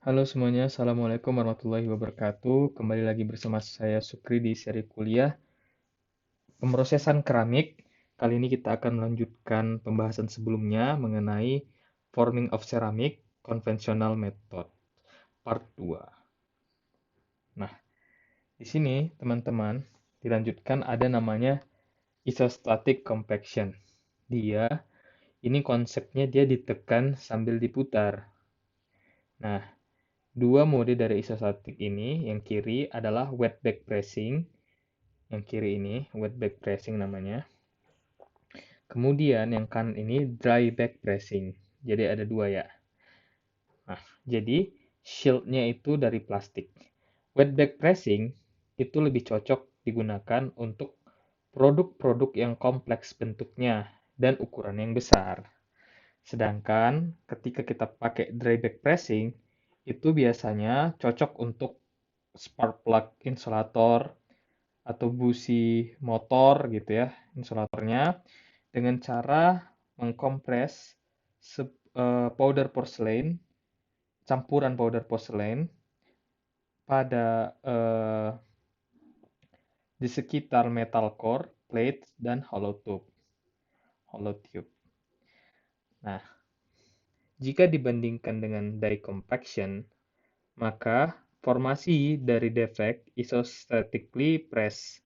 Halo semuanya, Assalamualaikum warahmatullahi wabarakatuh. Kembali lagi bersama saya Sukri di seri kuliah pemrosesan keramik. Kali ini kita akan melanjutkan pembahasan sebelumnya mengenai forming of ceramic conventional method part 2. Nah, di sini teman-teman dilanjutkan ada namanya isostatic compaction. Dia ini konsepnya dia ditekan sambil diputar. Nah, dua mode dari isostatic ini, yang kiri adalah wet back pressing. Yang kiri ini wet back pressing namanya. Kemudian yang kanan ini dry back pressing. Jadi ada dua ya. Nah, jadi shieldnya itu dari plastik. Wet back pressing itu lebih cocok digunakan untuk produk-produk yang kompleks bentuknya dan ukuran yang besar. Sedangkan ketika kita pakai dry back pressing, itu biasanya cocok untuk spark plug insulator atau busi motor gitu ya, insulatornya, dengan cara mengkompres powder porcelain, campuran powder porcelain pada di sekitar metal core, plate, dan hollow tube. Hollow tube. Nah, jika dibandingkan dengan die compaction, maka formasi dari defect isostatically press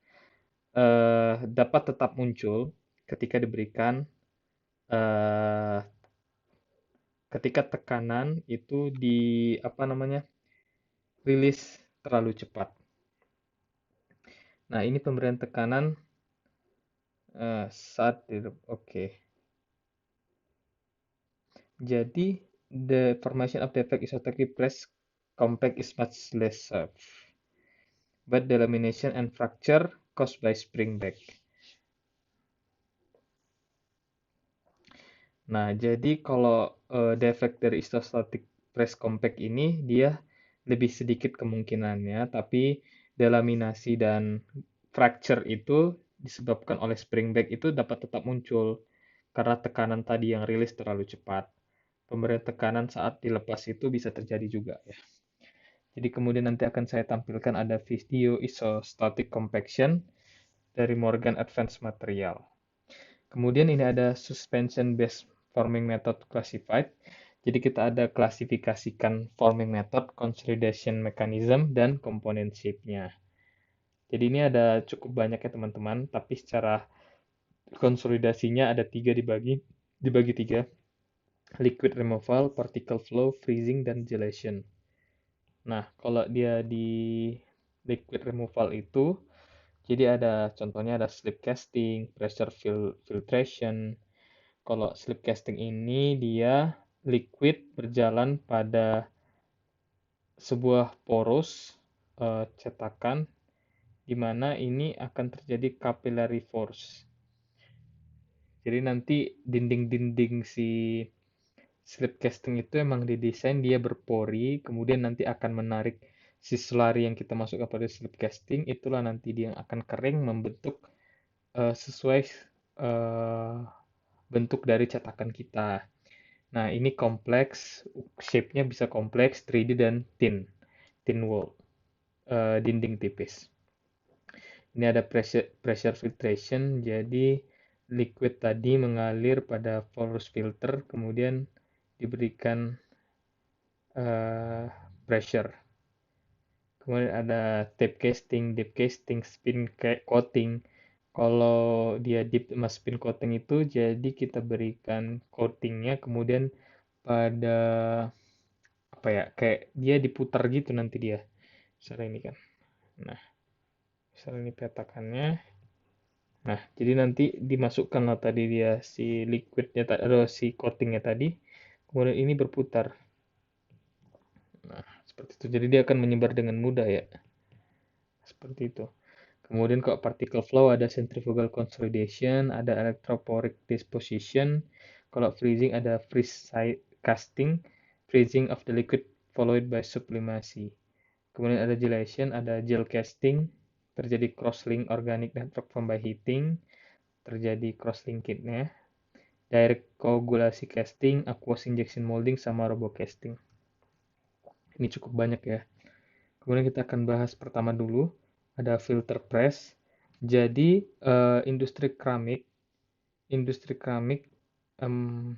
dapat tetap muncul ketika diberikan eh, ketika tekanan itu di apa namanya rilis terlalu cepat. Nah, ini pemberian tekanan saat di oke. Jadi the formation of defect isostatically press compact is much less safe, but the lamination and fracture caused by spring back. Nah, jadi kalau defect dari isostatic press compact ini dia lebih sedikit kemungkinannya, tapi delaminasi dan fracture itu disebabkan oleh spring back itu dapat tetap muncul karena tekanan tadi yang rilis terlalu cepat. Pemberian tekanan saat dilepas itu bisa terjadi juga ya. Jadi kemudian nanti akan saya tampilkan ada video isostatic compaction dari Morgan Advanced Material. Kemudian ini ada suspension based forming method classified. Jadi kita ada klasifikasikan forming method, consolidation mechanism, dan component shape-nya. Jadi ini ada cukup banyak ya teman-teman, tapi secara konsolidasinya ada tiga dibagi tiga. Liquid removal, particle flow, freezing, dan gelation. Nah, kalau dia di liquid removal itu, jadi ada contohnya ada slip casting, pressure filtration. Kalau slip casting ini dia liquid berjalan pada sebuah poros cetakan di mana ini akan terjadi capillary force. Jadi nanti dinding-dinding si slip casting itu emang didesain dia berpori, kemudian nanti akan menarik si slurry yang kita masukkan pada slip casting, itulah nanti dia yang akan kering membentuk sesuai uh, bentuk dari cetakan kita. Nah, ini kompleks, shape-nya bisa kompleks, 3D dan thin wall, dinding tipis. Ini ada pressure filtration, jadi liquid tadi mengalir pada porous filter, kemudian diberikan pressure. Kemudian ada tape casting, deep casting, spin coating. Kalau dia deep sama spin coating itu, jadi kita berikan coatingnya, kemudian pada apa ya, kayak dia diputar gitu nanti dia. Misalnya ini kan. Nah, misalnya ini petakannya. Nah, jadi nanti dimasukkanlah tadi dia si liquidnya atau si coatingnya tadi. Kemudian ini berputar. Nah, seperti itu. Jadi dia akan menyebar dengan mudah ya. Seperti itu. Kemudian kalau particle flow ada centrifugal consolidation, ada electrophoric disposition. Kalau freezing ada freeze casting, freezing of the liquid followed by sublimasi. Kemudian ada gelation, ada gel casting, terjadi cross-link organic network formed by heating, terjadi cross-linkage-nya. Direct coagulasi casting, aqueous injection molding, sama robo casting. Ini cukup banyak ya. Kemudian kita akan bahas pertama dulu, ada filter press. Jadi industri keramik, em,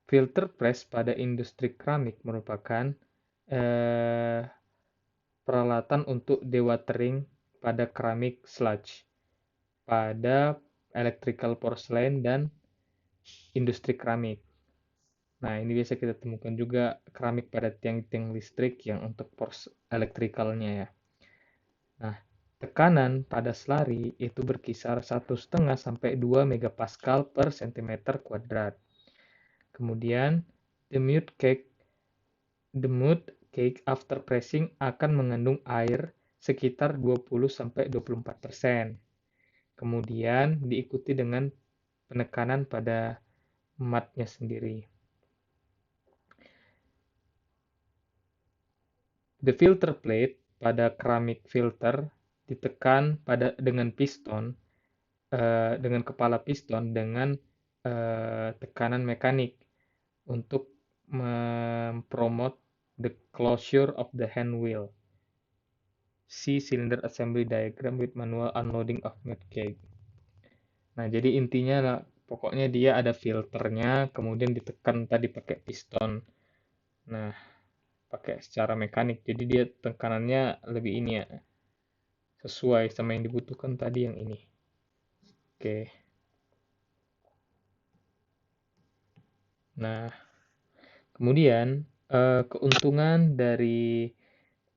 filter press pada industri keramik merupakan eh, peralatan untuk dewatering pada keramik sludge, pada electrical porcelain dan industri keramik. Nah, ini biasa kita temukan juga keramik pada tiang-tiang listrik yang untuk elektrikalnya ya. Nah, tekanan pada slari itu berkisar 1,5 sampai 2 megapascal per centimeter kuadrat. Kemudian, the mud cake after pressing akan mengandung air sekitar 20 sampai 24%. Kemudian diikuti dengan penekanan pada matnya sendiri. The filter plate pada keramik filter ditekan dengan piston, dengan kepala piston dengan tekanan mekanik untuk mempromot the closure of the hand wheel. See cylinder assembly diagram with manual unloading of mud cake. Nah, jadi intinya pokoknya dia ada filternya, kemudian ditekan tadi pakai piston. Nah, pakai secara mekanik. Jadi dia tekanannya lebih ini ya, sesuai sama yang dibutuhkan tadi yang ini. Oke. Nah, kemudian keuntungan dari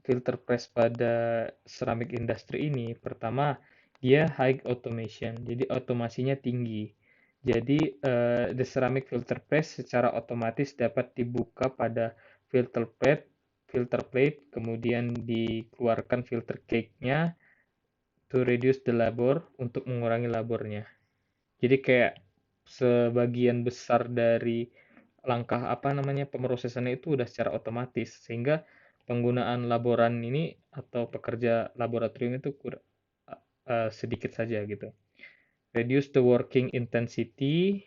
filter press pada ceramic industry ini, pertama dia high automation, jadi otomasinya tinggi. Jadi the ceramic filter press secara otomatis dapat dibuka pada filter plate, kemudian dikeluarkan filter cake-nya to reduce the labor, untuk mengurangi labornya. Jadi kayak sebagian besar dari langkah pemrosesannya itu udah secara otomatis, sehingga penggunaan laboran ini atau pekerja laboratorium itu sedikit saja gitu. Reduce the working intensity,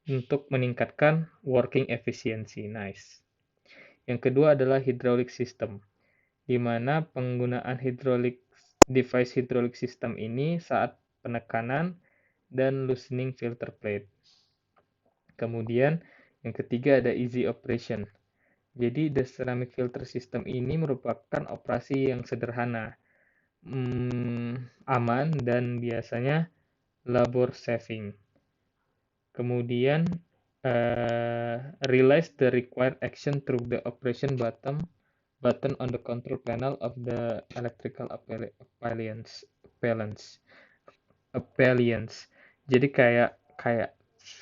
untuk meningkatkan working efficiency. Nice. Yang kedua adalah hydraulic system, di mana penggunaan device hydraulic system ini saat penekanan dan loosening filter plate. Kemudian yang ketiga ada easy operation. Jadi the ceramic filter system ini merupakan operasi yang sederhana, aman, dan biasanya labor saving. Kemudian realize the required action through the operation button on the control panel of the electrical appliance. Jadi kayak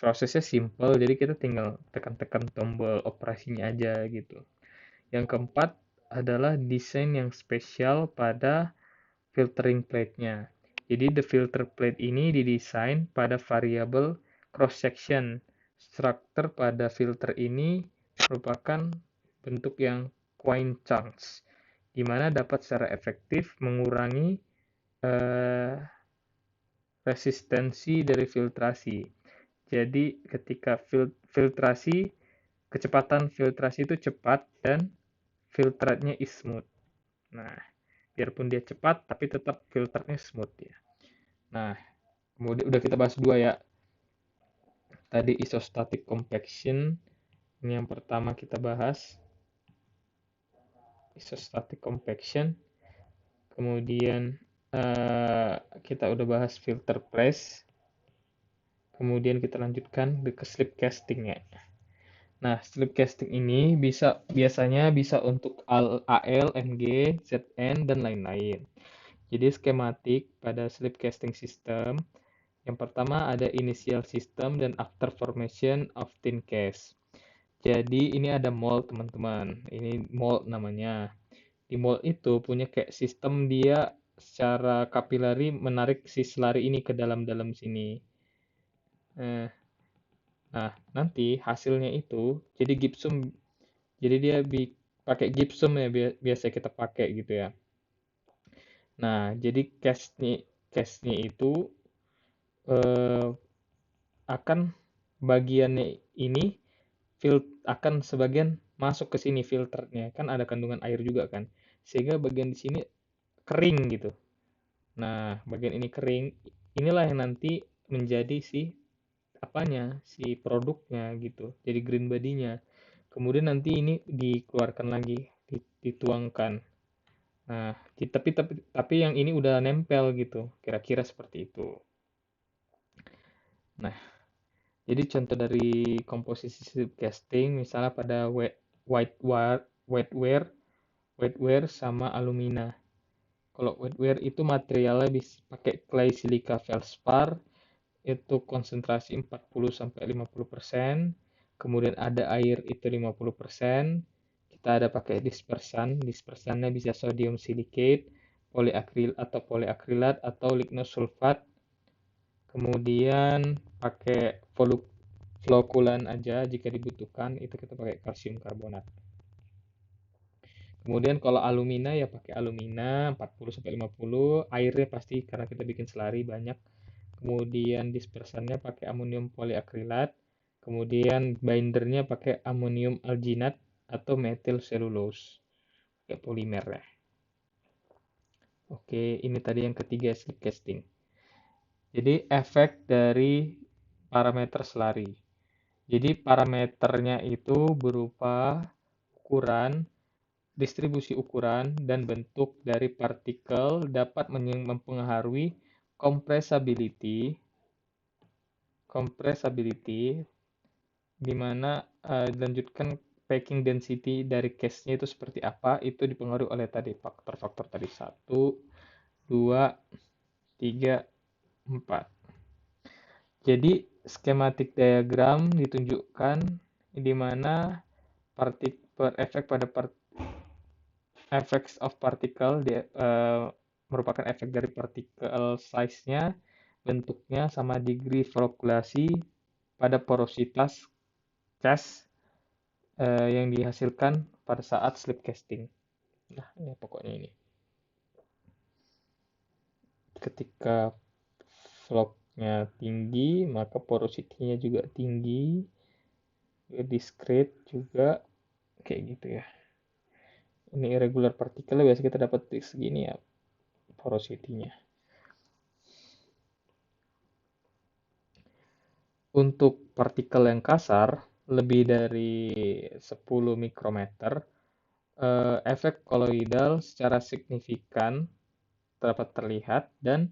prosesnya simple, jadi kita tinggal tekan-tekan tombol operasinya aja gitu. Yang keempat adalah desain yang spesial pada filtering plate-nya. Jadi the filter plate ini didesain pada variable cross section. Struktur pada filter ini merupakan bentuk yang coin chunks, di mana dapat secara efektif mengurangi resistensi dari filtrasi. Jadi ketika kecepatan filtrasi itu cepat dan filtratnya is smooth. Nah, biarpun dia cepat tapi tetap filternya smooth ya. Nah, kemudian udah kita bahas dua ya. Tadi isostatic compaction, ini yang pertama kita bahas. Isostatic compaction. Kemudian kita udah bahas filter press. Kemudian kita lanjutkan ke slip casting ya. Nah, slip casting ini biasanya bisa untuk AL, MG, ZN, dan lain-lain. Jadi skematik pada slip casting system, yang pertama ada initial system dan after formation of thin case. Jadi ini ada mold teman-teman, ini mold namanya. Di mold itu punya kayak sistem dia secara kapilari menarik si slurry ini ke dalam-dalam sini. Nah, nanti hasilnya itu jadi gypsum. Jadi dia pakai gypsum ya, biasa kita pakai gitu ya. Nah, jadi case-nya itu akan bagiannya ini akan sebagian masuk ke sini filternya, kan ada kandungan air juga kan, sehingga bagian di sini kering gitu. Nah, bagian ini kering, inilah yang nanti menjadi si apanya, si produknya gitu, jadi green body-nya. Kemudian nanti ini dikeluarkan lagi, dituangkan. Nah, tapi yang ini udah nempel gitu, kira-kira seperti itu. Nah, jadi contoh dari komposisi slip casting, misalnya pada whiteware, wetware, wetware sama alumina. Kalau wetware itu materialnya bisa pakai clay silica feldspar, itu konsentrasi 40-50%, kemudian ada air itu 50%, kita ada pakai dispersannya bisa sodium silicate, poliakril atau poliakrilat atau lignosulfat, kemudian pakai flokulan aja jika dibutuhkan, itu kita pakai kalsium karbonat. Kemudian kalau alumina ya pakai alumina 40-50, airnya pasti karena kita bikin selari banyak. Kemudian dispersannya pakai amonium poliakrilat, kemudian bindernya pakai amonium alginat atau metil selulose, pakai polimer ya. Oke, ini tadi yang ketiga slip casting. Jadi efek dari parameter selari. Jadi parameternya itu berupa ukuran, distribusi ukuran, dan bentuk dari partikel dapat mempengaruhi compressibility, di mana dilanjutkan packing density dari case-nya itu seperti apa, itu dipengaruhi oleh tadi faktor-faktor tadi 1, 2, 3, 4. Jadi schematic diagram ditunjukkan di mana efek pada effects of particle merupakan efek dari partikel size-nya, bentuknya, sama degree flocculasi pada porositas cast yang dihasilkan pada saat slip casting. Nah, ini pokoknya ini. Ketika flow-nya tinggi, maka porosity-nya juga tinggi, discrete juga, kayak gitu ya. Ini irregular partikel biasa kita dapat di segini ya, porosity-nya. Untuk partikel yang kasar, lebih dari 10 mikrometer, efek koloidal secara signifikan dapat terlihat dan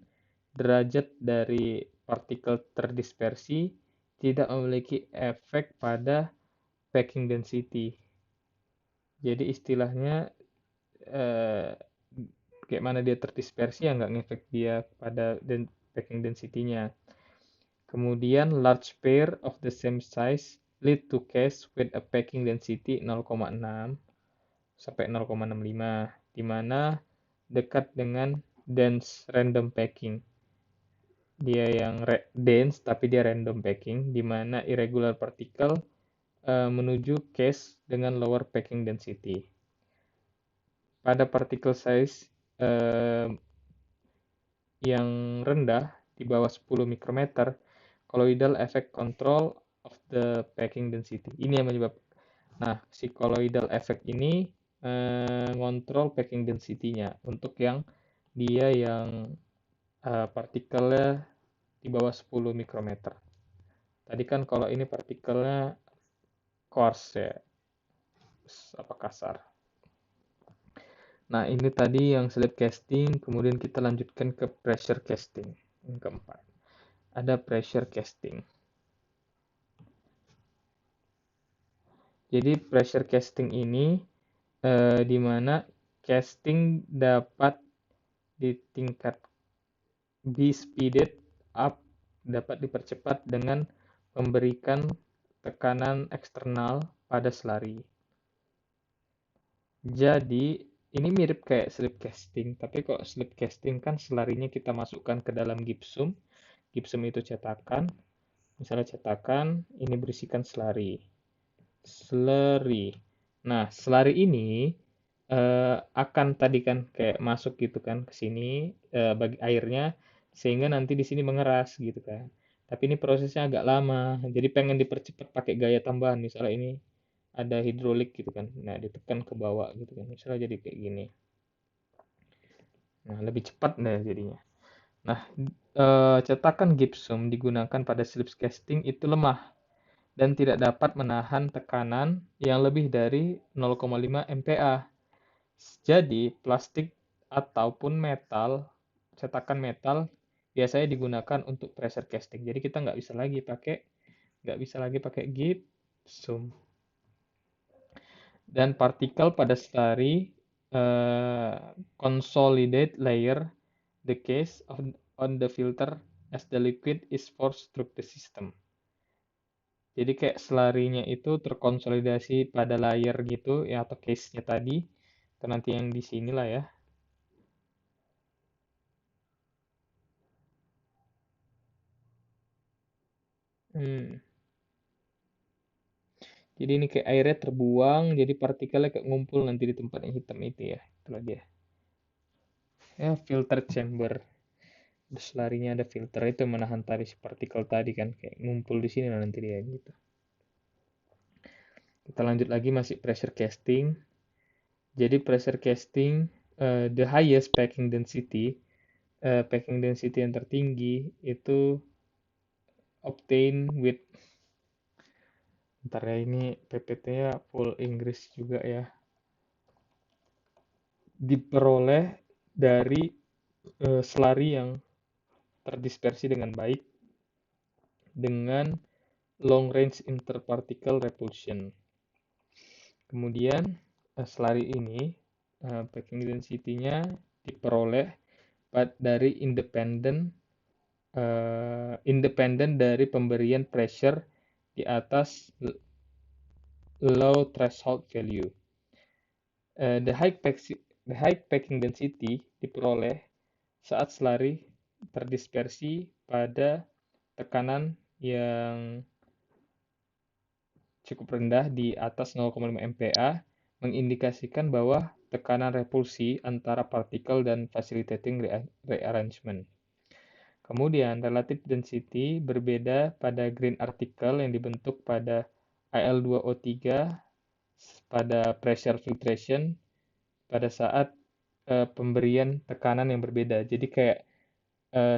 derajat dari partikel terdispersi tidak memiliki efek pada packing density. Jadi istilahnya kayak mana dia terdispersi ya nggak ngefek dia pada packing density-nya. Kemudian large pair of the same size lead to case with a packing density 0,6 sampai 0,65, di mana dekat dengan dense random packing. Dia yang dense tapi dia random packing, di mana irregular particle menuju case dengan lower packing density. Pada particle size yang rendah di bawah 10 mikrometer, colloidal effect control of the packing density. Ini yang menyebabkan. Nah, si colloidal effect ini ngontrol packing density-nya untuk yang dia yang partikelnya di bawah 10 mikrometer. Tadi kan kalau ini partikelnya coarse ya, apa kasar. Nah, ini tadi yang slip casting, kemudian kita lanjutkan ke pressure casting. Yang keempat. Ada pressure casting. Jadi pressure casting ini di mana casting dapat be speeded up, dapat dipercepat dengan memberikan tekanan eksternal pada selari. Jadi ini mirip kayak slip casting, tapi kok slip casting kan selarinya kita masukkan ke dalam gipsum. Gipsum itu cetakan. Misalnya cetakan, ini berisikan selari. Nah, selari ini akan tadi kan kayak masuk gitu kan ke sini bagi airnya, sehingga nanti di sini mengeras gitu kan. Tapi ini prosesnya agak lama, jadi pengen dipercepat pakai gaya tambahan. Misalnya ini ada hidrolik gitu kan. Nah, ditekan ke bawah gitu kan. Misalnya jadi kayak gini. Nah, lebih cepat deh jadinya. Nah, cetakan gypsum digunakan pada slip casting itu lemah dan tidak dapat menahan tekanan yang lebih dari 0,5 MPa. Jadi, plastik ataupun metal, cetakan metal biasanya digunakan untuk pressure casting. Jadi kita nggak bisa lagi pakai gypsum. Dan partikel pada slurry consolidate layer the case on the filter as the liquid is forced through the system. Jadi kayak slurry-nya itu terkonsolidasi pada layer gitu ya, atau case-nya tadi. Itu nanti yang di sini lah ya. Hmm. Jadi ini kayak airnya terbuang, jadi partikelnya kayak ngumpul nanti di tempat yang hitam itu ya. Itulah dia. Ya, filter chamber. Terus larinya ada filter itu yang menahan tadi si partikel tadi kan kayak ngumpul di sini nanti dia gitu. Kita lanjut lagi masih pressure casting. Jadi pressure casting the highest packing density yang tertinggi itu obtain with, ntar ya ini PPT-nya full Inggris juga ya, diperoleh dari slurry yang terdispersi dengan baik dengan long range interparticle repulsion. Kemudian slurry ini packing density-nya diperoleh dari independen dari pemberian pressure di atas low threshold value. The high packing density diperoleh saat slurry terdispersi pada tekanan yang cukup rendah di atas 0,5 MPa, mengindikasikan bahwa tekanan repulsi antara partikel dan facilitating rearrangement. Kemudian, relative density berbeda pada grain article yang dibentuk pada Al2O3 pada pressure filtration pada saat pemberian tekanan yang berbeda. Jadi kayak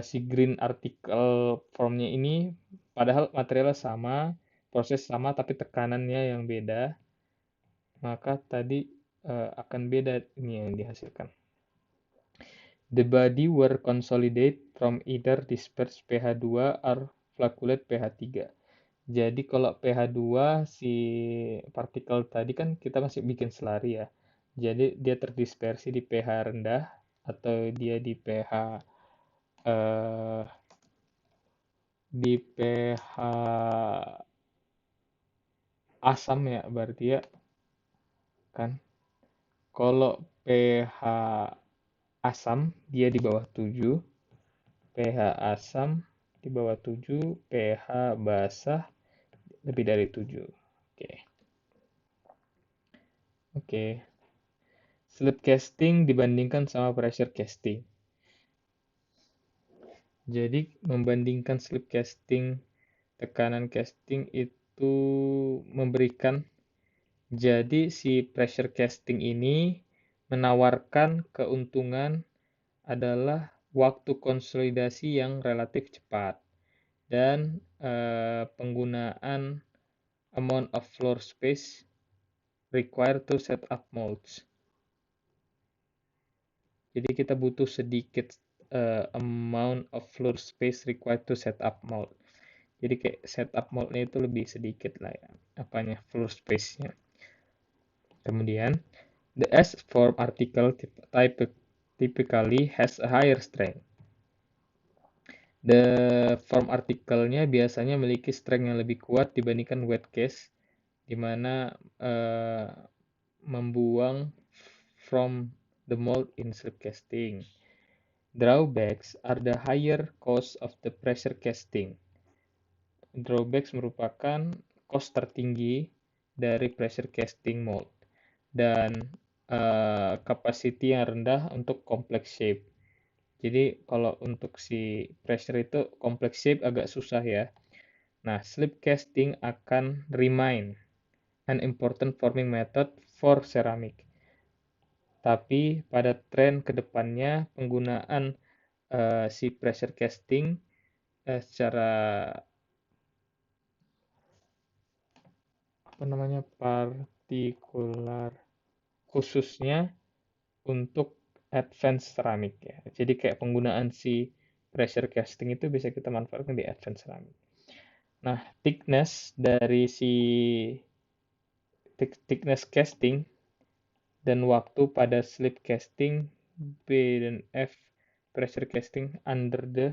si green article formnya ini padahal materialnya sama, proses sama tapi tekanannya yang beda, maka tadi akan beda ini yang dihasilkan. The body were consolidate from either dispersed pH2 or flocculate pH3. Jadi kalau pH2 si partikel tadi kan kita masih bikin slurry ya. Jadi dia terdispersi di pH rendah atau dia di pH asam ya berarti ya kan. Kalau pH asam dia di bawah 7, pH asam di bawah 7, pH basah lebih dari 7. Oke. Oke. Slip casting dibandingkan sama pressure casting. Jadi membandingkan slip casting, tekanan casting itu memberikan, jadi si pressure casting ini menawarkan keuntungan adalah waktu konsolidasi yang relatif cepat dan penggunaan amount of floor space required to set up molds. Jadi kita butuh sedikit amount of floor space required to set up mold. Jadi kayak setup moldnya itu lebih sedikit lah ya, apanya floor space-nya. Kemudian the S form article typically has a higher strength. The form artikelnya biasanya memiliki strength yang lebih kuat dibandingkan wet case, di mana membuang from the mold in slip casting. Drawbacks are the higher cost of the pressure casting. Drawbacks merupakan cost tertinggi dari pressure casting mold dan capacity yang rendah untuk complex shape. Jadi kalau untuk si pressure itu complex shape agak susah ya. Nah, slip casting akan remain an important forming method for ceramic. Tapi pada tren kedepannya penggunaan si pressure casting secara partikular khususnya untuk advanced ceramic ya. Jadi kayak penggunaan si pressure casting itu bisa kita manfaatkan di advanced ceramic. Nah, thickness dari si thickness casting dan waktu pada slip casting B dan F pressure casting under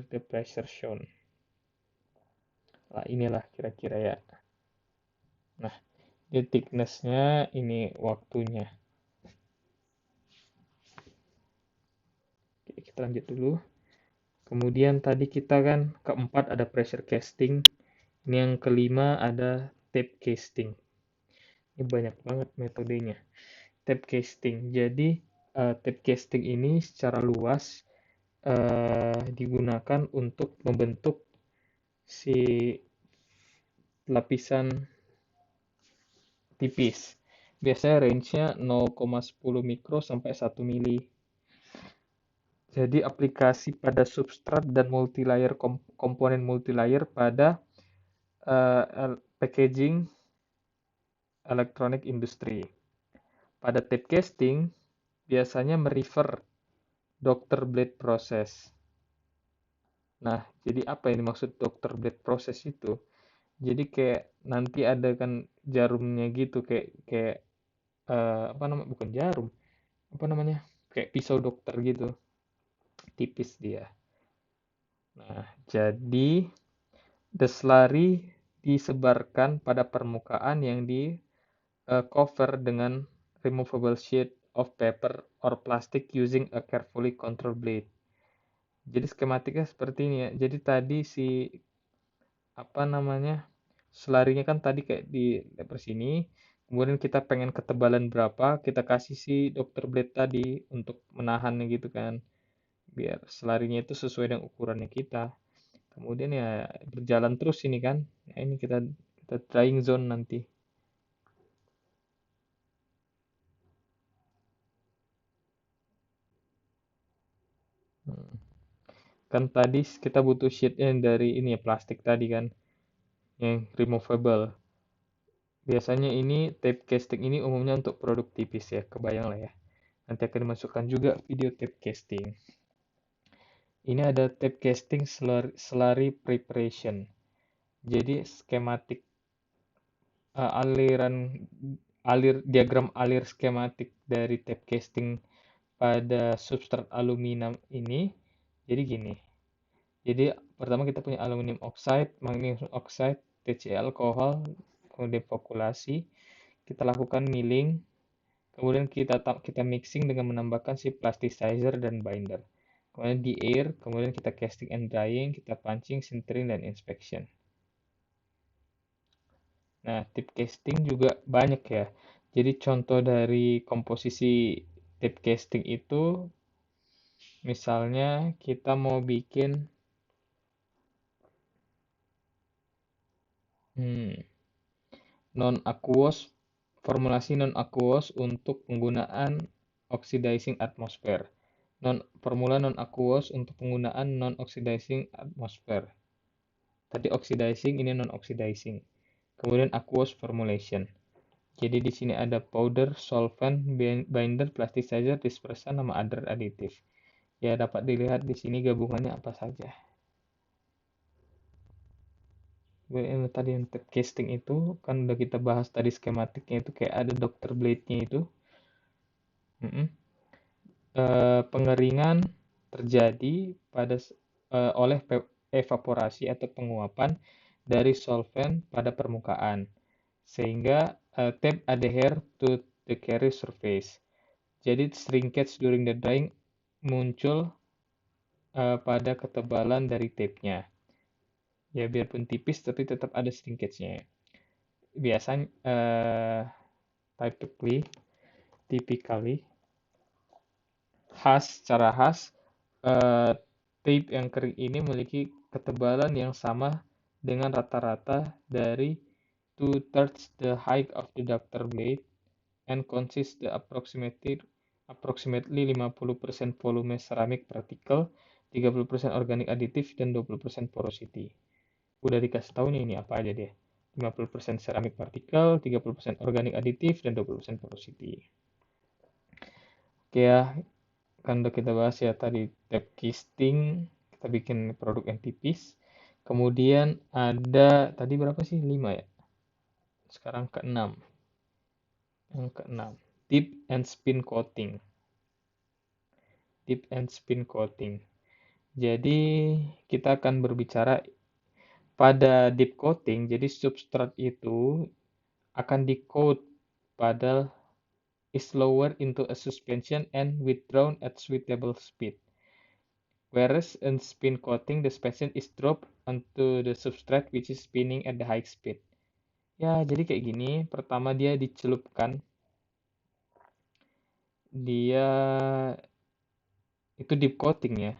the pressure shown. Nah, inilah kira-kira ya. Nah, di thickness-nya ini waktunya. Oke, kita lanjut dulu. Kemudian tadi kita kan keempat ada pressure casting. Ini yang kelima ada tape casting. Ini banyak banget metodenya. Tape casting. Jadi tape casting ini secara luas digunakan untuk membentuk si lapisan tipis. Biasanya range-nya 0,10 mikro sampai 1 mili. Jadi aplikasi pada substrat dan multilayer komponen multilayer pada packaging electronic industry. Pada tape casting biasanya merefer doctor blade process. Nah, jadi apa ini maksud doctor blade process itu? Jadi kayak nanti ada kan jarumnya gitu kayak apa namanya, bukan jarum, apa namanya, kayak pisau dokter gitu, tipis dia. Nah, jadi deslari disebarkan pada permukaan yang di cover dengan removable sheet of paper or plastic using a carefully controlled blade. Jadi skematiknya seperti ini ya. Jadi tadi si apa namanya, selarinya kan tadi kayak di lebar sini. Kemudian kita pengen ketebalan berapa, kita kasih si dokter blade tadi untuk menahannya gitu kan. Biar selarinya itu sesuai dengan ukurannya kita. Kemudian ya berjalan terus ini kan. Nah, ini kita drying zone nanti. Hmm. Kan tadi kita butuh sheetnya dari ini ya, plastik tadi kan, yang removable. Biasanya ini tape casting ini umumnya untuk produk tipis ya, kebayang lah ya. Nanti akan dimasukkan juga video tape casting. Ini ada tape casting slurry preparation. Jadi skematik diagram alir skematik dari tape casting pada substrat aluminium ini. Jadi gini. Jadi pertama kita punya aluminium oxide, magnesium oxide, TCl, alkohol, kemudian populasi. Kita lakukan milling, kemudian kita mixing dengan menambahkan si plasticizer dan binder. Kemudian di air, kemudian kita casting and drying, kita punching, sintering, dan inspection. Nah, tip casting juga banyak ya. Jadi contoh dari komposisi tip casting itu, misalnya kita mau bikin non-aqueous, formulasi non-aqueous untuk penggunaan oxidizing atmosphere. Formula non-aqueous untuk penggunaan non-oxidizing atmosphere. Tadi oxidizing, ini non-oxidizing. Kemudian aqueous formulation. Jadi di sini ada powder, solvent, binder, plasticizer, dispersan, sama other additive. Ya, dapat dilihat di sini gabungannya apa saja. Tadi yang tape casting itu kan udah kita bahas tadi skematiknya itu kayak ada dokter blade-nya itu. Pengeringan terjadi oleh evaporasi atau penguapan dari solvent pada permukaan sehingga tape adhere to the carrier surface. Jadi shrinkage during the drying muncul pada ketebalan dari tape-nya. Ya biarpun tipis tapi tetap ada shrinkage-nya. Biasanya typically secara khas tape yang kering ini memiliki ketebalan yang sama dengan rata-rata dari 2/3 the height of the ductor blade and consists the approximately 50% volume ceramic particle, 30% organic additive, dan 20% porosity. Udah dikasih tahu nih ini apa aja deh. 50% ceramic particle, 30% organic additive, dan 20% porosity. Oke ya, kan udah kita bahas ya tadi tape casting, kita bikin produk yang tipis. Kemudian ada, tadi berapa sih? 5 ya? Sekarang ke-6. Yang ke-6, dip and spin coating. Dip and spin coating. Jadi kita akan berbicara pada dip coating, jadi substrat itu akan di-coat pada is lowered into a suspension and withdrawn at suitable speed. Whereas in spin coating, the suspension is dropped onto the substrate which is spinning at the high speed. Ya, jadi kayak gini. Pertama dia dicelupkan. Dia itu deep coating ya.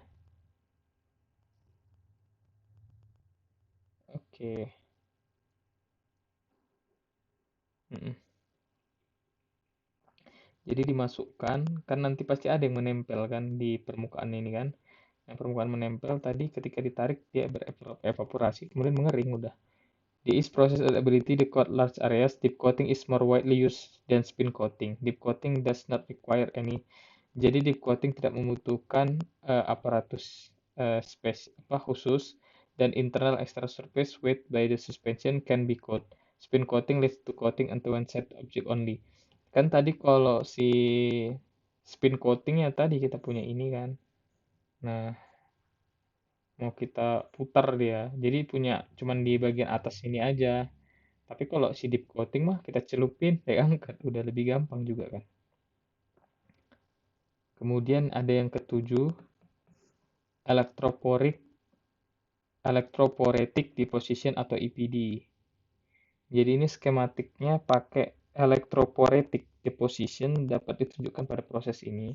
Oke. Mm-mm. Jadi dimasukkan, kan nanti pasti ada yang menempel kan di permukaan ini kan. Yang permukaan menempel tadi ketika ditarik dia berevaporasi, kemudian mengering udah. The is process ability to coat large areas. Deep coating is more widely used than spin coating. Deep coating does not require any. Jadi deep coating tidak membutuhkan aparatus khusus, dan internal external surface weight by the suspension can be coat. Spin coating leads to coating onto one side object only. Kan tadi kalau si spin coatingnya tadi kita punya ini kan. Nah, mau kita putar dia. Jadi punya cuman di bagian atas ini aja. Tapi kalau si deep coating mah kita celupin, angkat, udah lebih gampang juga kan. Kemudian ada yang ketujuh, electrophoretic deposition atau EPD. Jadi ini skematiknya pakai electrophoretic deposition dapat ditunjukkan pada proses ini.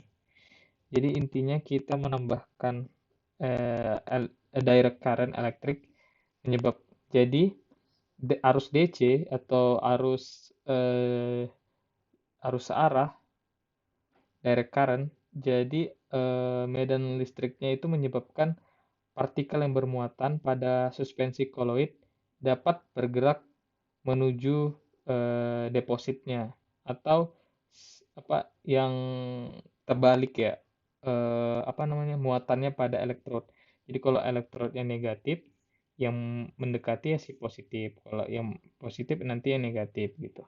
Jadi intinya kita menambahkan direct current elektrik menyebab jadi arus DC atau arus searah direct current. Jadi medan listriknya itu menyebabkan partikel yang bermuatan pada suspensi koloid dapat bergerak menuju depositnya, atau apa yang terbalik ya, muatannya pada elektrod. Jadi kalau elektrodnya negatif, yang mendekati ya si positif. Kalau yang positif nanti yang negatif gitu.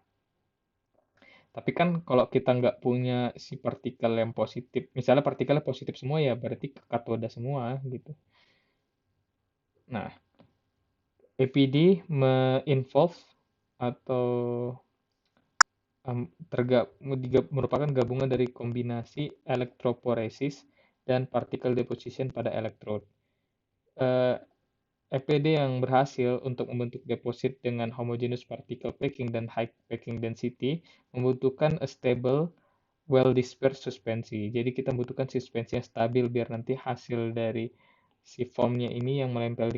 Tapi kan kalau kita nggak punya si partikel yang positif, misalnya partikelnya positif semua ya berarti ke katoda semua gitu. Nah, EPD involve atau merupakan gabungan dari kombinasi electrophoresis dan particle deposition pada elektrod. EPD yang berhasil untuk membentuk deposit dengan homogeneous particle packing dan high packing density membutuhkan a stable, well dispersed suspensi. Jadi kita membutuhkan suspensi yang stabil biar nanti hasil dari si foamnya ini yang menempel di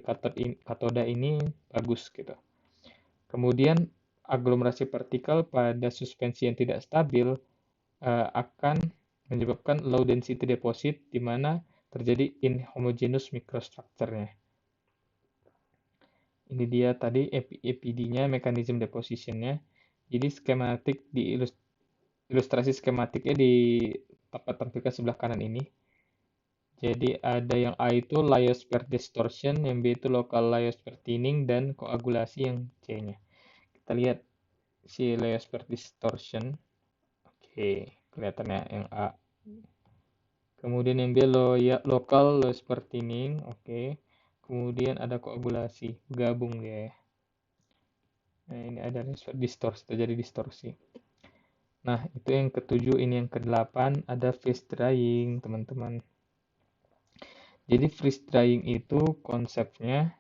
katoda ini bagus gitu. Kemudian aglomerasi partikel pada suspensi yang tidak stabil akan menyebabkan low density deposit di mana terjadi inhomogeneous microstructure-nya. Ini dia tadi EPD-nya, mechanism deposition-nya. Jadi skematik di ilustrasi skematiknya dapat tampilkan sebelah kanan ini. Jadi ada yang A itu Lyosphere distortion, yang B itu local Lyosphere thinning, dan koagulasi yang C-nya. Kita lihat si Lyosphere distortion. Oke, kelihatannya yang A. Kemudian yang B local Lyosphere thinning. Oke. Kemudian ada koagulasi, gabung dia ya. Nah, ini ada distorsi, terjadi distorsi. Nah, itu yang ketujuh. Ini yang kedelapan, ada freeze drying, teman-teman. Jadi freeze drying itu konsepnya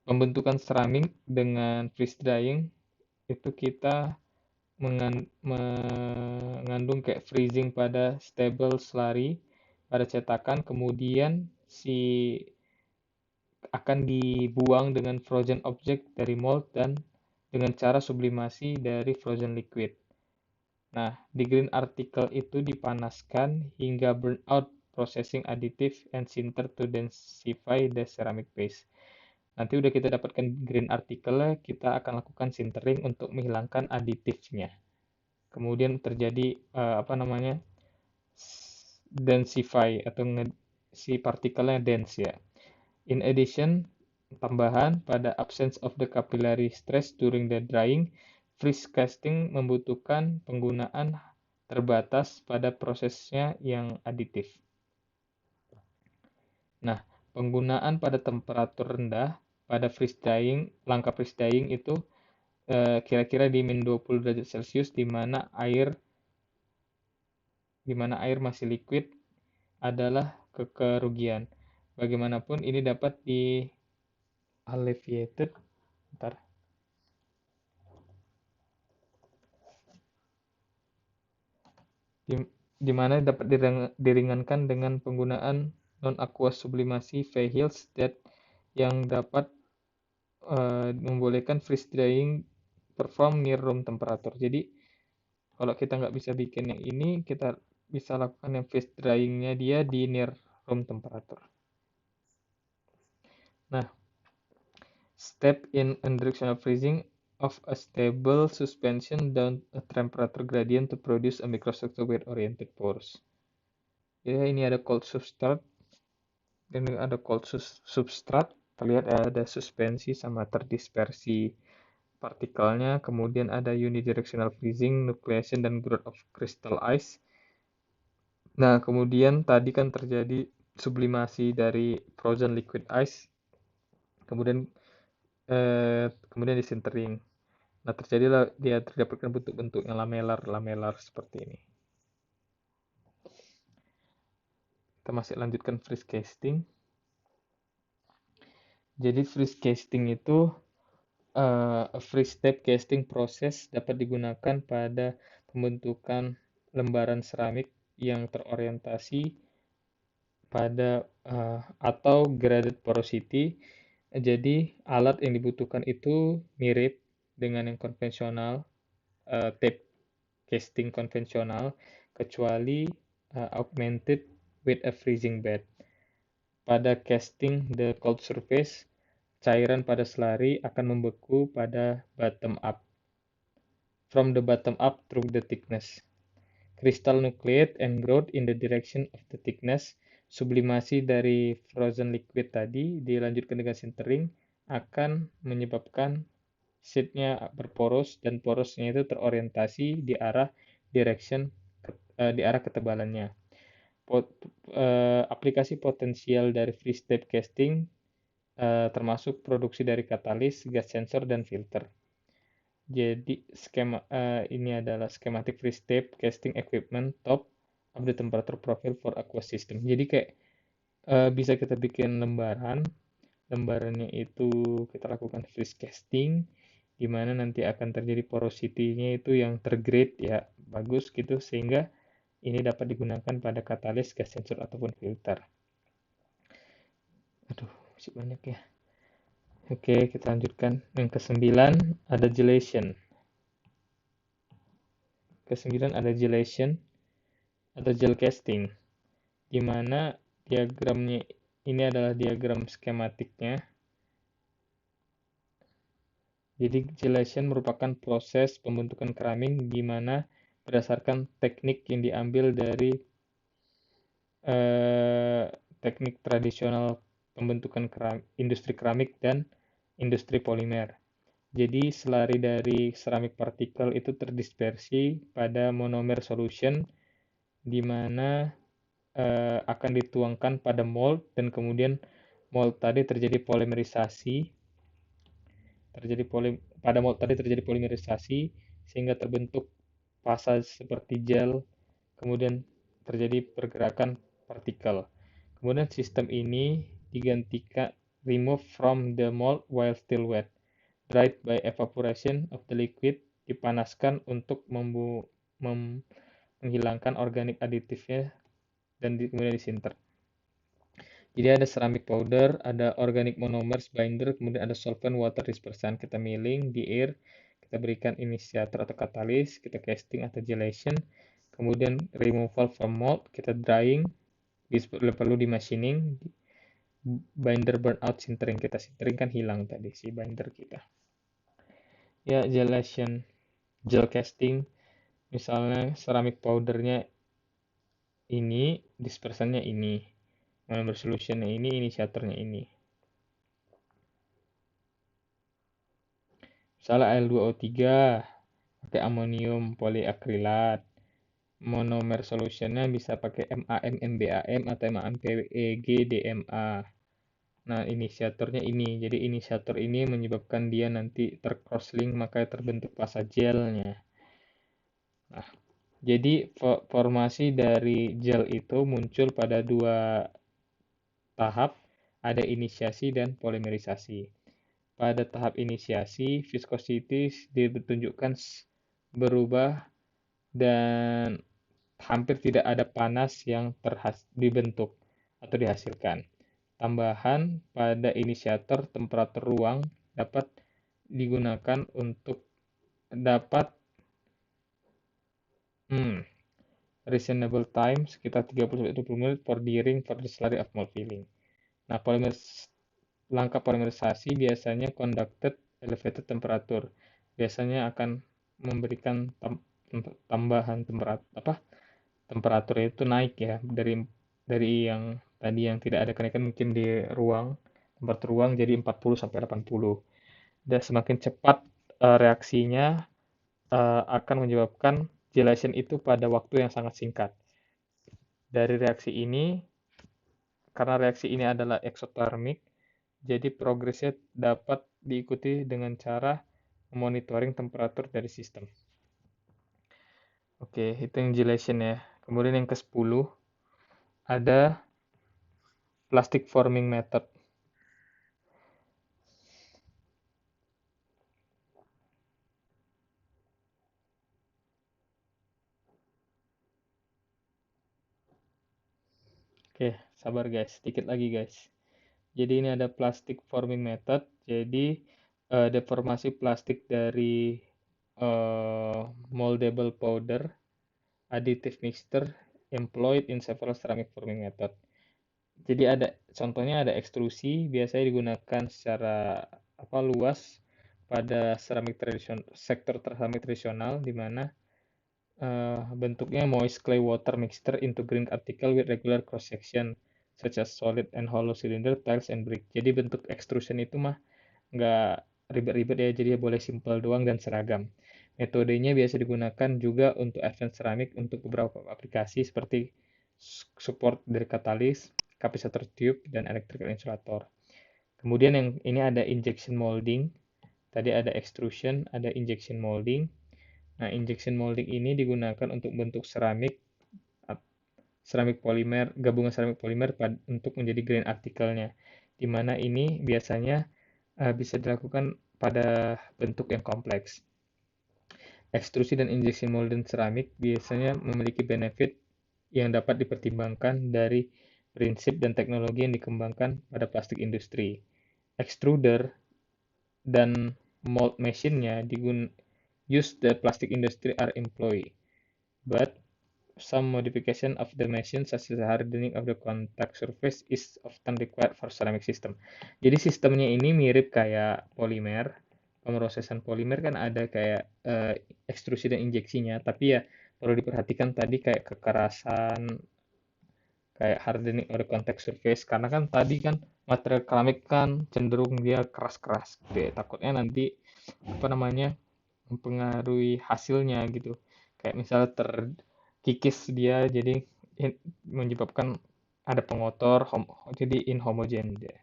pembentukan seramik dengan freeze drying itu kita mengandung kayak freezing pada stable slurry pada cetakan, kemudian si akan dibuang dengan frozen object dari mold dan dengan cara sublimasi dari frozen liquid. Nah, di green article itu dipanaskan hingga burn out processing additive and sinter to densify the ceramic base. Nanti udah kita dapatkan green article, kita akan lakukan sintering untuk menghilangkan aditifnya. Kemudian terjadi densify atau si partikelnya dense ya. In addition, tambahan pada absence of the capillary stress during the drying, freeze casting membutuhkan penggunaan terbatas pada prosesnya yang aditif. Nah, penggunaan pada temperatur rendah pada freeze drying, langkah freeze drying itu kira-kira di -20 derajat Celcius di mana air masih liquid adalah kerugian. Bagaimanapun ini dapat di alleviated, di mana dapat diringankan dengan penggunaan non-aqueous sublimasi vehicles yang dapat membolehkan freeze drying perform near room temperature. Jadi kalau kita nggak bisa bikin yang ini, kita bisa lakukan yang freeze dryingnya dia di near room temperature. Nah, step in directional freezing of a stable suspension down a temperature gradient to produce a microstructure with oriented pores. Ya, ini ada cold substrate dan ada cold substrate. Terlihat ada suspensi sama terdispersi partikelnya. Kemudian ada unidirectional freezing, nucleation, dan growth of crystal ice. Nah, kemudian tadi kan terjadi sublimasi dari frozen liquid ice. Kemudian disintering. Nah, terjadilah dia terdapatkan bentuk-bentuk yang lamelar seperti ini. Kita masih lanjutkan freeze casting. Jadi freeze casting itu freeze step casting proses dapat digunakan pada pembentukan lembaran seramik yang terorientasi pada atau graded porosity. Jadi alat yang dibutuhkan itu mirip dengan yang konvensional, tape casting konvensional, kecuali augmented with a freezing bed. Pada casting the cold surface, cairan pada selari akan membeku pada bottom up. From the bottom up through the thickness. Crystal nucleate and growth in the direction of the thickness. Sublimasi dari frozen liquid tadi dilanjutkan dengan sintering akan menyebabkan sheetnya berporos dan porosnya itu terorientasi di arah ketebalannya. Aplikasi potensial dari free step casting termasuk produksi dari katalis, gas sensor, dan filter. Jadi ini adalah schematic free step casting equipment top of the temperature profile for aqueous system. Jadi kayak bisa kita bikin lembarannya itu kita lakukan freeze casting, di mana nanti akan terjadi porosity-nya itu yang tergrade ya bagus gitu, sehingga ini dapat digunakan pada katalis, gas sensor, ataupun filter. Aduh, masih banyak ya. Oke, kita lanjutkan. Yang ke-9 ada gelation. Ke-9 ada gelation atau gel casting, di mana diagramnya ini adalah diagram skematiknya. Jadi gelation merupakan proses pembentukan keramik di mana berdasarkan teknik yang diambil dari teknik tradisional pembentukan industri keramik dan industri polimer. Jadi selari dari ceramic particle itu terdispersi pada monomer solution, di mana akan dituangkan pada mold dan kemudian mold tadi terjadi polimerisasi. Pada mold tadi terjadi polimerisasi sehingga terbentuk fasa seperti gel, kemudian terjadi pergerakan partikel. Kemudian sistem ini digantikan remove from the mold while still wet, dried by evaporation of the liquid, dipanaskan untuk menghilangkan organik aditifnya dan kemudian disinter. Jadi ada ceramic powder, ada organic monomers binder, kemudian ada solvent water dispersan. Kita milling di air, kita berikan inisiator atau katalis, kita casting atau gelation, kemudian removal from mold, kita drying, perlu di machining, binder burnout sintering, kita sintering kan hilang tadi si binder kita. Ya, gelation, gel casting, misalnya ceramic powdernya ini, dispersannya ini, monomer solutionnya ini, inisiatornya ini. Misalnya Al2O3 pakai amonium poliakrilat. Monomer solutionnya bisa pakai MAM, MBAM atau MAM PEG DMA. Nah, inisiatornya ini. Jadi inisiator ini menyebabkan dia nanti tercrosslink, makanya terbentuk fasa gelnya. Nah, jadi formasi dari gel itu muncul pada dua tahap, ada inisiasi dan polimerisasi. Pada tahap inisiasi, viscosity ditunjukkan berubah dan hampir tidak ada panas yang dibentuk atau dihasilkan. Tambahan pada inisiator temperatur ruang dapat digunakan untuk dapat reasonable time sekitar 30-20 menit for dearing for the slurry of mold filling. Nah, langkah polimerisasi biasanya conducted elevated temperatur. Biasanya akan memberikan tambahan temperatur itu naik ya dari yang tadi yang tidak ada kenaikan mungkin di temperatur ruang jadi 40 sampai 80. Dan semakin cepat reaksinya akan menyebabkan gelation itu pada waktu yang sangat singkat. Dari reaksi ini, karena reaksi ini adalah exothermic, jadi progresnya dapat diikuti dengan cara monitoring temperatur dari sistem. Oke, itu yang gelation ya. Kemudian yang ke-10 ada plastic forming method. Oke, sabar guys, sedikit lagi guys. Jadi ini ada plastic forming method. Jadi deformasi plastik dari moldable powder additive mixture employed in several ceramic forming method. Jadi contohnya ada ekstrusi, biasanya digunakan secara luas pada sektor ceramik tradisional di mana bentuknya moist clay water mixture into green article with regular cross section such as solid and hollow cylinder, tiles and brick. Jadi bentuk extrusion itu mah nggak ribet-ribet ya, jadi boleh simple doang dan seragam. Metodenya biasa digunakan juga untuk advanced ceramic untuk beberapa aplikasi seperti support dari katalis, capacitor tube, dan electrical insulator. Kemudian yang ini ada injection molding. Tadi ada extrusion, ada injection molding. Nah, injection molding ini digunakan untuk bentuk seramik polimer, gabungan seramik polimer untuk menjadi grain artikelnya. Di mana ini biasanya bisa dilakukan pada bentuk yang kompleks. Ekstrusi dan injection molding ceramik biasanya memiliki benefit yang dapat dipertimbangkan dari prinsip dan teknologi yang dikembangkan pada plastik industri. Extruder dan mold machine-nya use the plastic industry are employed, but some modification of the machine such as hardening of the contact surface is often required for ceramic system. Jadi sistemnya ini mirip kayak polimer. Pemrosesan polimer kan ada kayak ekstrusi dan injeksinya, tapi ya perlu diperhatikan tadi kayak kekerasan, kayak hardening of the contact surface, karena kan tadi kan material keramik kan cenderung dia keras-keras gitu ya. Takutnya nanti mempengaruhi hasilnya gitu. Kayak misalnya terkikis dia jadi menyebabkan ada pengotor jadi inhomogen dia.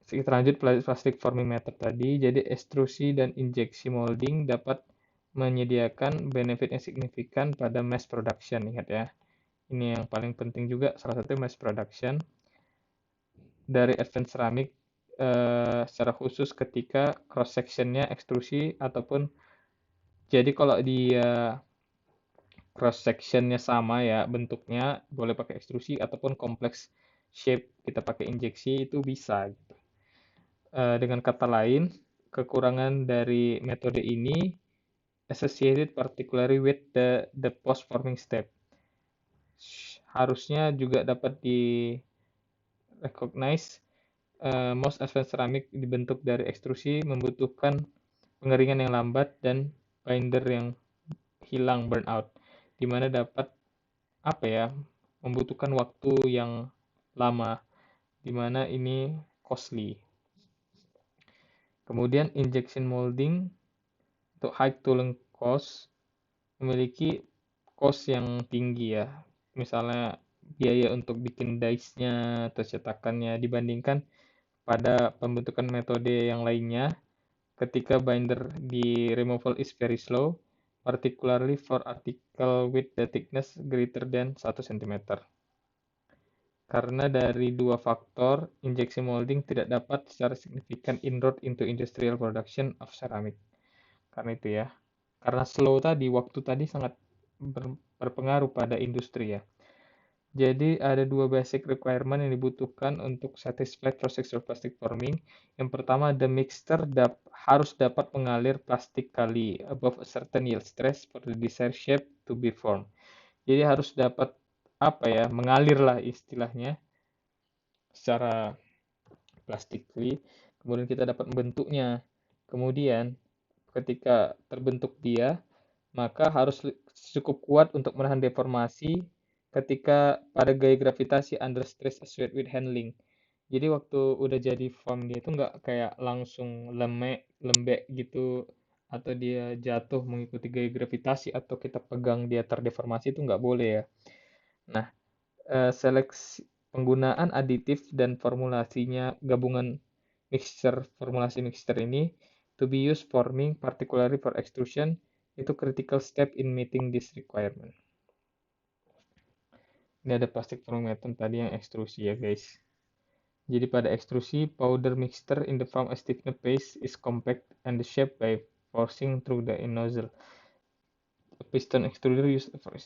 Kita lanjut plastic forming method tadi. Jadi ekstrusi dan injeksi molding dapat menyediakan benefit yang signifikan pada mass production. Ingat ya, ini yang paling penting juga, salah satu mass production dari advanced ceramic secara khusus ketika cross sectionnya ekstrusi ataupun jadi kalau dia cross sectionnya sama ya bentuknya boleh pakai ekstrusi ataupun kompleks shape, kita pakai injeksi itu bisa gitu. Dengan kata lain, kekurangan dari metode ini associated particularly with the post forming step. Harusnya juga dapat di recognize. Most advanced ceramic dibentuk dari ekstrusi membutuhkan pengeringan yang lambat dan binder yang hilang burnout, di mana dapat apa ya, membutuhkan waktu yang lama, di mana ini costly. Kemudian injection molding untuk high tooling cost memiliki cost yang tinggi ya. Misalnya biaya untuk bikin dice-nya atau cetakannya dibandingkan pada pembentukan metode yang lainnya ketika binder di removal is very slow, particularly for article with the thickness greater than 1 cm. Karena dari dua faktor, injection molding tidak dapat secara signifikan inroad into industrial production of ceramic. Karena itu ya. Karena slow tadi, waktu tadi sangat berpengaruh pada industri ya. Jadi ada dua basic requirement yang dibutuhkan untuk satisfy process of plastic forming. Yang pertama, the mixture harus dapat mengalir plastic kali above a certain yield stress for the desired shape to be formed. Jadi harus dapat apa ya, mengalir lah istilahnya secara plastically. Kemudian kita dapat membentuknya. Kemudian ketika terbentuk dia, maka harus cukup kuat untuk menahan deformasi ketika pada gaya gravitasi under stress associated with handling. Jadi waktu udah jadi form dia itu nggak kayak langsung lembek gitu, atau dia jatuh mengikuti gaya gravitasi, atau kita pegang dia terdeformasi, itu nggak boleh ya. Nah, seleksi penggunaan aditif dan formulasinya gabungan formulasi mixture ini to be used forming particularly for extrusion itu critical step in meeting this requirement. Ini ada plastic forming method tadi yang ekstrusi ya guys. Jadi pada ekstrusi, powder mixture in the form of stiffened paste is compact and the shape by forcing through the nozzle. A piston extruder used for a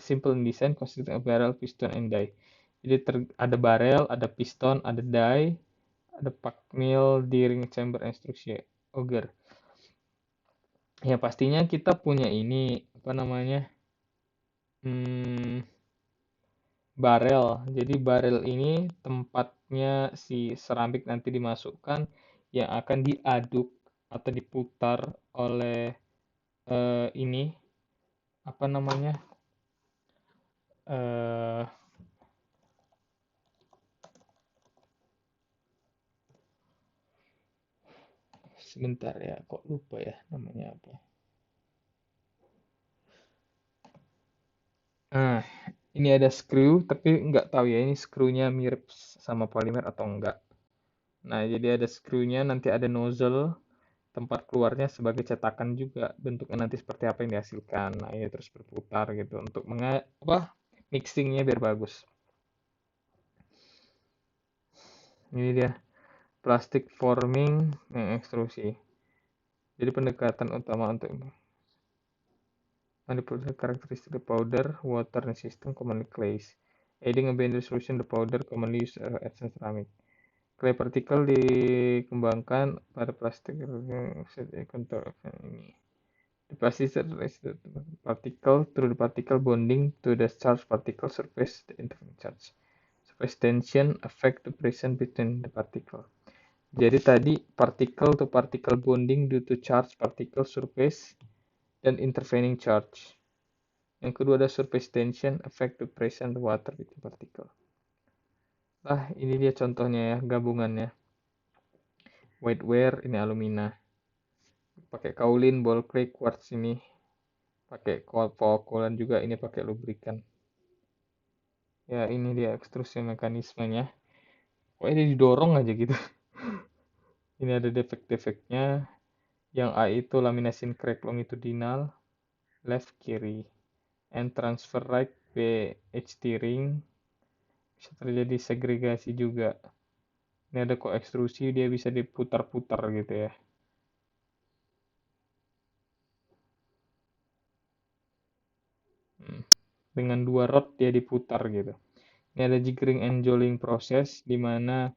simple in design consisting of barrel, piston, and die. Jadi ada barrel, ada piston, ada die, ada pack mill di ring chamber instruksi auger. Ya pastinya kita punya ini apa namanya, barel. Jadi barel ini tempatnya si seramik nanti dimasukkan yang akan diaduk atau diputar oleh ini apa namanya, sebentar ya, kok lupa ya namanya apa. Nah, ini ada screw, tapi nggak tahu ya ini screw-nya mirip sama polimer atau enggak. Nah, jadi ada screw-nya, nanti ada nozzle, tempat keluarnya sebagai cetakan juga, bentuknya nanti seperti apa yang dihasilkan. Nah, ini terus berputar gitu untuk mixingnya biar bagus. Ini dia plastic forming yang ekstrusi. Jadi pendekatan utama untuk manipulate karakteristik the powder, water, and system commonly clays. Aiding a binder solution, the powder commonly used as ceramic. Clay particle dikembangkan pada plastik contour ini. The plastic particle through the particle bonding to the charged particle surface the interfering charge. Surface tension affect the pressure between the particle. Jadi tadi particle to particle bonding due to charged particle surface dan intervening charge. Yang kedua ada surface tension affect the pressure and the water between particle. Nah, ini dia contohnya ya, gabungannya. Whiteware ini alumina. Pakai kaolin, ball clay, quartz ini. Pakai coagulant juga, ini pakai lubrikan. Ya, ini dia ekstrusi mekanismenya. Kok ini didorong aja gitu. Ini ada defek-defeknya. Yang A itu lamination crack longitudinal, left kiri. And transfer right BHT ring. Bisa terjadi segregasi juga. Ini ada kok ekstrusi, dia bisa diputar-putar gitu ya. Dengan dua rod dia diputar gitu. Ini ada jiggering and joining proses di mana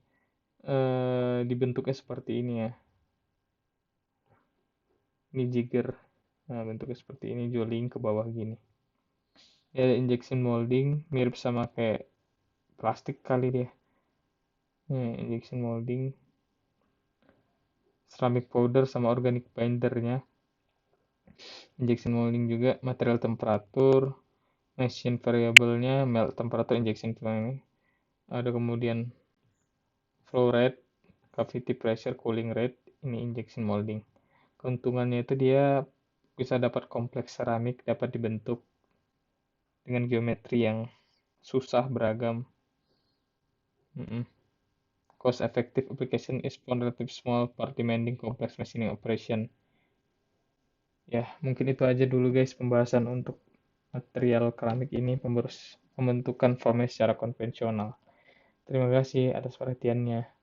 dibentuknya seperti ini ya. Ini jigger. Nah, bentuknya seperti ini, joining ke bawah gini. Ini ada injection molding, mirip sama kayak plastik kali dia. Injection molding, ceramic powder sama organic bindernya. Injection molding juga, material temperatur, machine variable-nya, melt temperature, injection flame. Ada kemudian flow rate, cavity pressure, cooling rate, ini injection molding. Keuntungannya itu dia bisa dapat kompleks keramik, dapat dibentuk dengan geometri yang susah, beragam. Cost effective application is for relatively small part demanding complex machining operation. Ya, mungkin itu aja dulu guys pembahasan untuk material keramik ini, pembentukan formnya secara konvensional. Terima kasih atas perhatiannya.